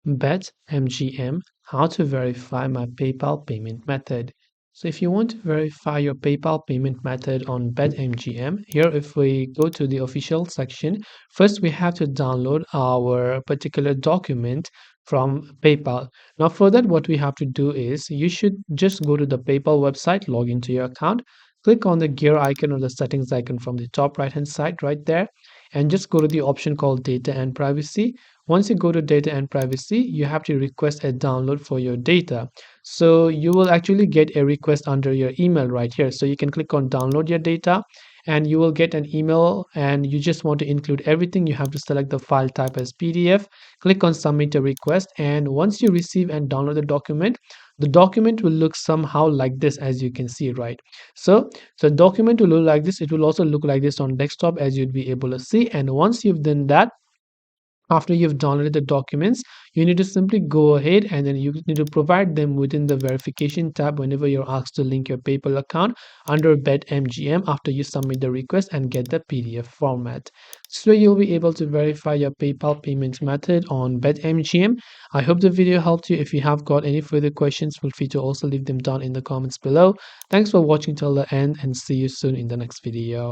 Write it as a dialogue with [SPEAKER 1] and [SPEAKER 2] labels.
[SPEAKER 1] BetMGM, how to verify my PayPal payment method. So if you want to verify your PayPal payment method on BetMGM, here if we go to the official section, first we have to download our particular document from PayPal. Now for that, what we have to do is you should just go to the PayPal website, log into your account, click on the gear icon or the settings icon from the top right hand side right there, and just go to the option called data and privacy. Once you go to data and privacy, you have to request a download for your data. So you will actually get a request under your email right here. So you can click on download your data and you will get an email, and you just want to include everything. You have to select the file type as PDF, click on submit a request, and once you receive and download the document will look somehow like this, as you can see, right? So document will look like this. It will also look like this on desktop, as you'd be able to see. And once you've done that, after you've downloaded the documents, you need to simply go ahead and then you need to provide them within the verification tab whenever you're asked to link your PayPal account under BetMGM after you submit the request and get the PDF format. So you'll be able to verify your PayPal payment method on BetMGM. I hope the video helped you. If you have got any further questions, feel free to also leave them down in the comments below. Thanks for watching till the end and see you soon in the next video.